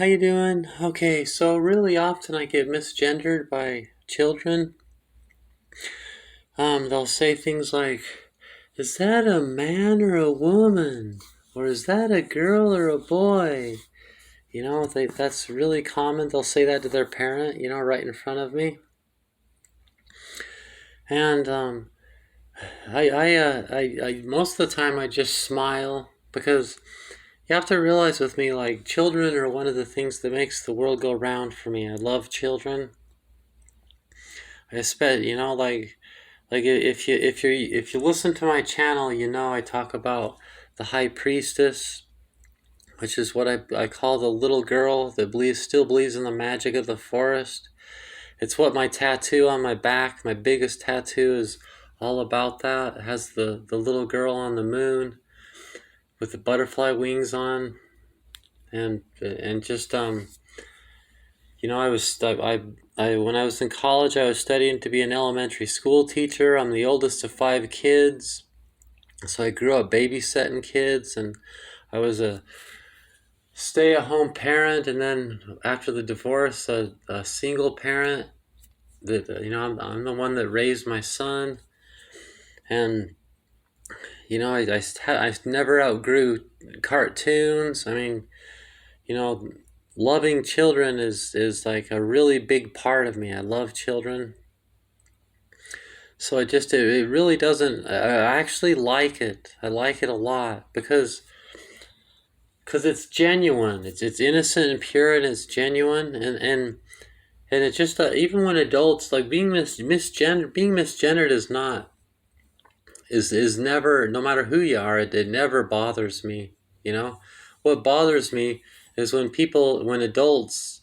how you doing? Okay, so really often I get misgendered by children. They'll say things like, "Is that a man or a woman? Or is that a girl or a boy?" That's really common. They'll say that to their parent, right in front of me. And I most of the time I just smile because you have to realize with me, like, children are one of the things that makes the world go round for me. I love children. I spent, like if you listen to my channel, I talk about the high priestess, which is what I call the little girl that still believes in the magic of the forest. It's what my tattoo on my back, my biggest tattoo, is all about. That it has the little girl on the moon with the butterfly wings on, and just I was I when I was in college, I was studying to be an elementary school teacher. I'm the oldest of 5 kids, so I grew up babysitting kids, and I was a stay-at-home parent, and then after the divorce, a single parent. That I'm the one that raised my son, and I never outgrew cartoons. I mean, you know, loving children is like a really big part of me. I love children. So it really doesn't. I actually like it. I like it a lot because it's genuine. It's innocent and pure, and it's genuine, and it's just even when adults, like, being misgendered is not is never, no matter who you are, it never bothers me. What bothers me is when adults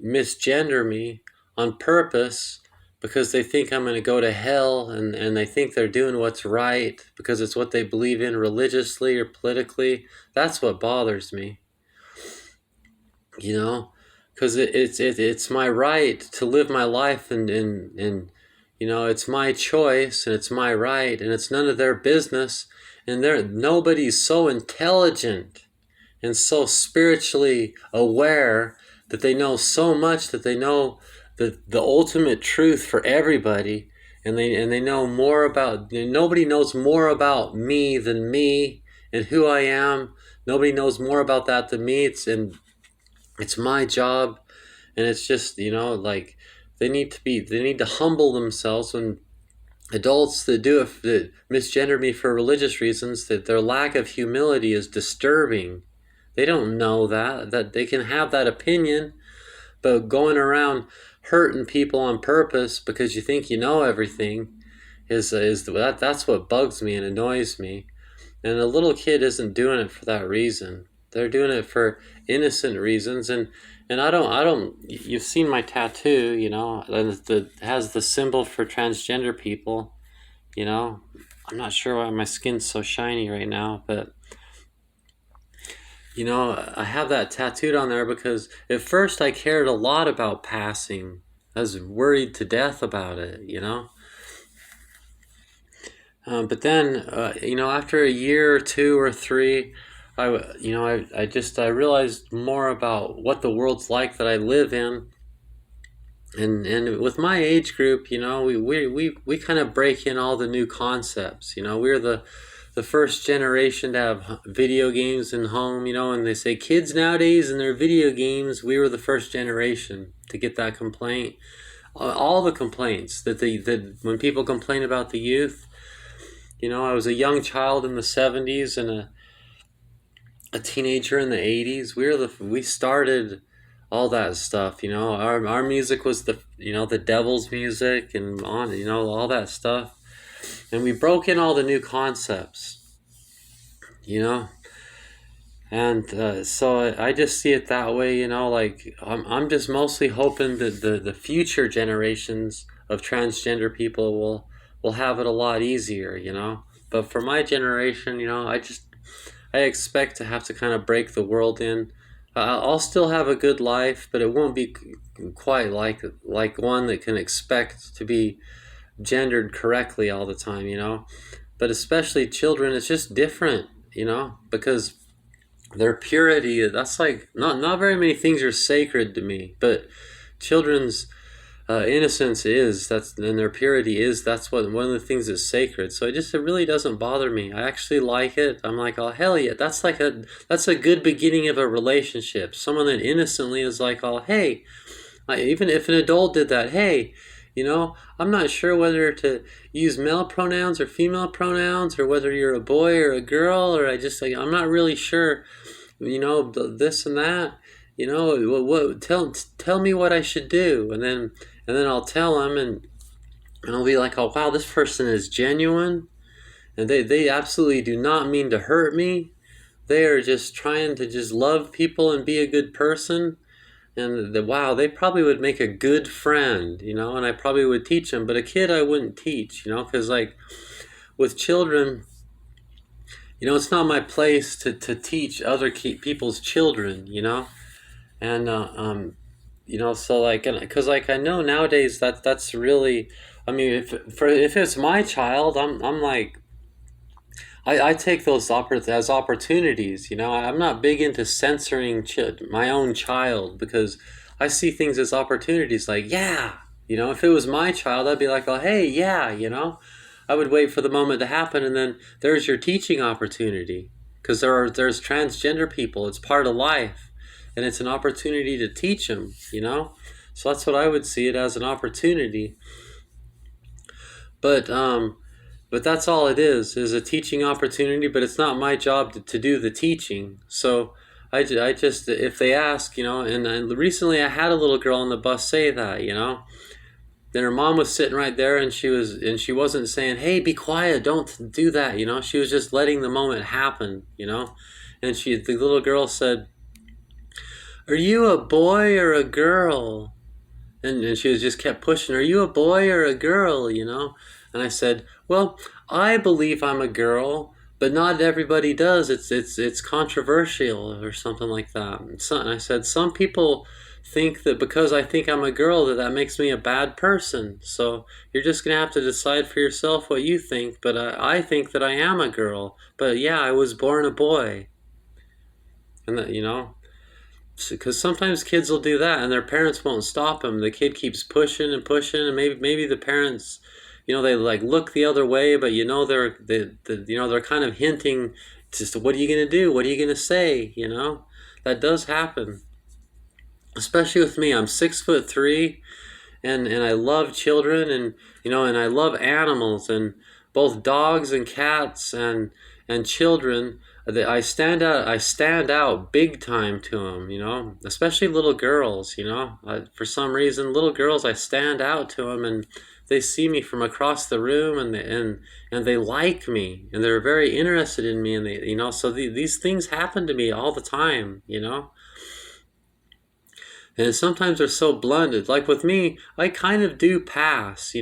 misgender me on purpose because they think I'm going to go to hell, and they think they're doing what's right because it's what they believe in religiously or politically. That's what bothers me, because it's my right to live my life, and it's my choice, and it's my right, and it's none of their business. And nobody's so intelligent and so spiritually aware that they know so much, that they know the ultimate truth for everybody, and they know more about. Nobody knows more about me than me and who I am. Nobody knows more about that than me. It's my job, and it's just, like, they need to humble themselves. When adults that misgender me for religious reasons, that their lack of humility is disturbing. They don't know that they can have that opinion, but going around hurting people on purpose because you think you know everything that's what bugs me and annoys me. And a little kid isn't doing it for that reason. They're doing it for innocent reasons, and I don't. You've seen my tattoo, and it has the symbol for transgender people. I'm not sure why my skin's so shiny right now, but I have that tattooed on there because at first I cared a lot about passing. I was worried to death about it. But then, after a year or two or three, I realized more about what the world's like that I live in, and with my age group, we kind of break in all the new concepts. We're the first generation to have video games in home. And they say kids nowadays and their video games. We were the first generation to get that complaint. All the complaints that when people complain about the youth. I was a young child in the 70s and a teenager in the 80s. We started all that stuff. Our music was the devil's music, and all that stuff. And we broke in all the new concepts, and so I just see it that way. Like, I'm just mostly hoping that the future generations of transgender people will have it a lot easier. But for my generation, I expect to have to kind of break the world in. I'll still have a good life, but it won't be quite like one that can expect to be gendered correctly all the time. But especially children, it's just different, because their purity, that's like, not very many things are sacred to me, but children's innocence is, that's, and their purity is, that's what one of the things that's sacred. So it really doesn't bother me. I actually like it. I'm like, oh hell yeah, that's a good beginning of a relationship. Someone that innocently is like, oh hey, even if an adult did that, hey, I'm not sure whether to use male pronouns or female pronouns, or whether you're a boy or a girl, or I'm not really sure, this and that. Tell me what I should do, and then I'll tell them, and I'll be like, oh wow, this person is genuine, and they absolutely do not mean to hurt me. They are just trying to just love people and be a good person, and wow, they probably would make a good friend, and I probably would teach them. But a kid I wouldn't teach, because like with children, it's not my place to teach other people's children, and so like, because like I know nowadays that's really, I mean, if it's my child, I'm like, I take those as opportunities. I'm not big into censoring my own child, because I see things as opportunities. Like, yeah, if it was my child, I'd be like, oh, hey, yeah, I would wait for the moment to happen, and then there's your teaching opportunity. Because there's transgender people. It's part of life, and it's an opportunity to teach them. So that's what I would see it as, an opportunity. But that's all it is a teaching opportunity. But it's not my job to do the teaching. So I just, if they ask, and recently I had a little girl on the bus say that, then her mom was sitting right there, and she wasn't saying, hey, be quiet, don't do that, she was just letting the moment happen, and the little girl said, are you a boy or a girl? And she was just kept pushing, are you a boy or a girl, and I said, well, I believe I'm a girl, but not everybody does. It's controversial, or something like that. And I said, some people think that because I think I'm a girl, that makes me a bad person. So you're just gonna have to decide for yourself what you think. But I think that I am a girl. But yeah, I was born a boy, and that, because sometimes kids will do that, and their parents won't stop them. The kid keeps pushing and pushing, and maybe the parents, they like look the other way, but they're kind of hinting, just what are you gonna do? What are you gonna say? That does happen, especially with me. I'm 6'3", and I love children, and I love animals, and both dogs and cats and children. I stand out big time to them, especially little girls. For some reason, little girls, I stand out to them, and they see me from across the room, and they like me, and they're very interested in me, and so these things happen to me all the time. And sometimes they're so blended. Like with me, I kind of do pass,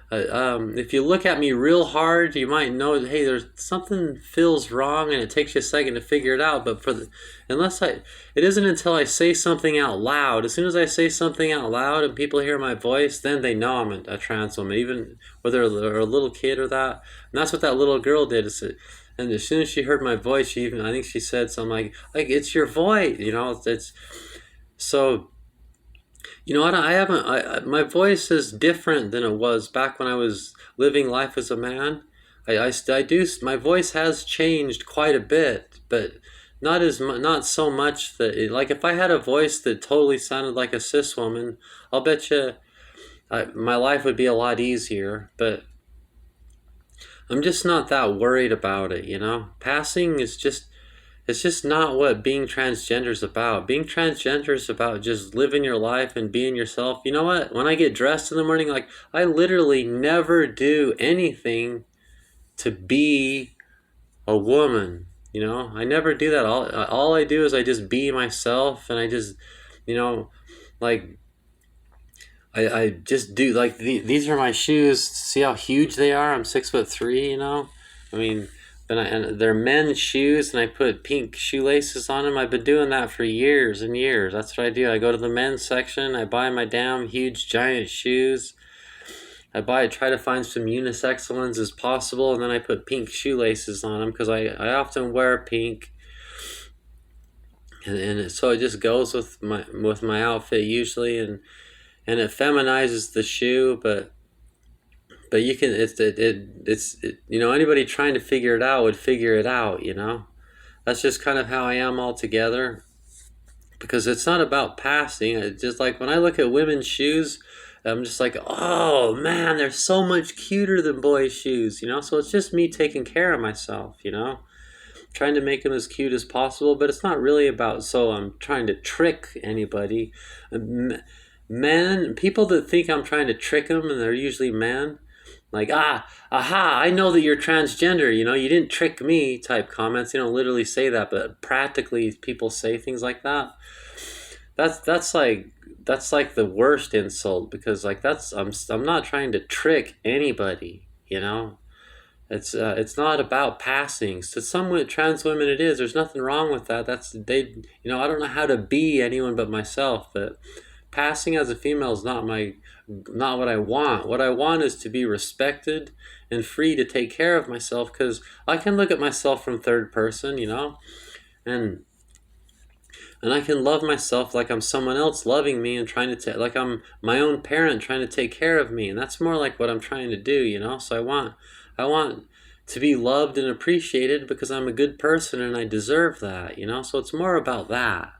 if you look at me real hard, you might know, hey, there's something feels wrong, and it takes you a second to figure it out. But it isn't until I say something out loud. As soon as I say something out loud and people hear my voice, then they know I'm a trans woman, even whether they're a little kid or that. And that's what that little girl did. And as soon as she heard my voice, I think she said something like it's your voice, it's so. What? I haven't. My voice is different than it was back when I was living life as a man. I do. My voice has changed quite a bit, but not so much that like if I had a voice that totally sounded like a cis woman, I'll bet you my life would be a lot easier. But I'm just not that worried about it. Passing is just. It's just not what being transgender is about. Being transgender is about just living your life and being yourself. You know what? When I get dressed in the morning, like, I literally never do anything to be a woman. I never do that. All I do is I just be myself, and I just, like, I just do, like, these are my shoes. See how huge they are? I'm 6'3", I mean, and they're men's shoes, and I put pink shoelaces on them. I've been doing that for years and years. That's what I do. I go to the men's section. I buy my damn huge giant shoes. Try to find some unisex ones as possible, and then I put pink shoelaces on them because I often wear pink. so it just goes with my outfit usually, and it feminizes the shoe, but you can you know, anybody trying to figure it out would figure it out, you know. That's just kind of how I am altogether, because it's not about passing. It's just like when I look at women's shoes, I'm just like, oh man, they're so much cuter than boys' shoes, you know. So it's just me taking care of myself, you know, trying to make them as cute as possible. But it's not really about, so I'm trying to trick anybody. Men, people that think I'm trying to trick them, and they're usually men, like, aha, I know that you're transgender, you know, you didn't trick me type comments. They don't literally say that, but practically people say things like that. That's like, that's like the worst insult, because like I'm not trying to trick anybody, you know. It's not about passing. So some trans women it is. There's nothing wrong with that. That's they, you know, I don't know how to be anyone but myself, but passing as a female is not what I want. What I want is to be respected and free to take care of myself, because I can look at myself from third person, you know, and I can love myself like I'm someone else loving me and trying to like I'm my own parent trying to take care of me, and that's more like what I'm trying to do, you know. So I want to be loved and appreciated because I'm a good person and I deserve that, you know. So it's more about that.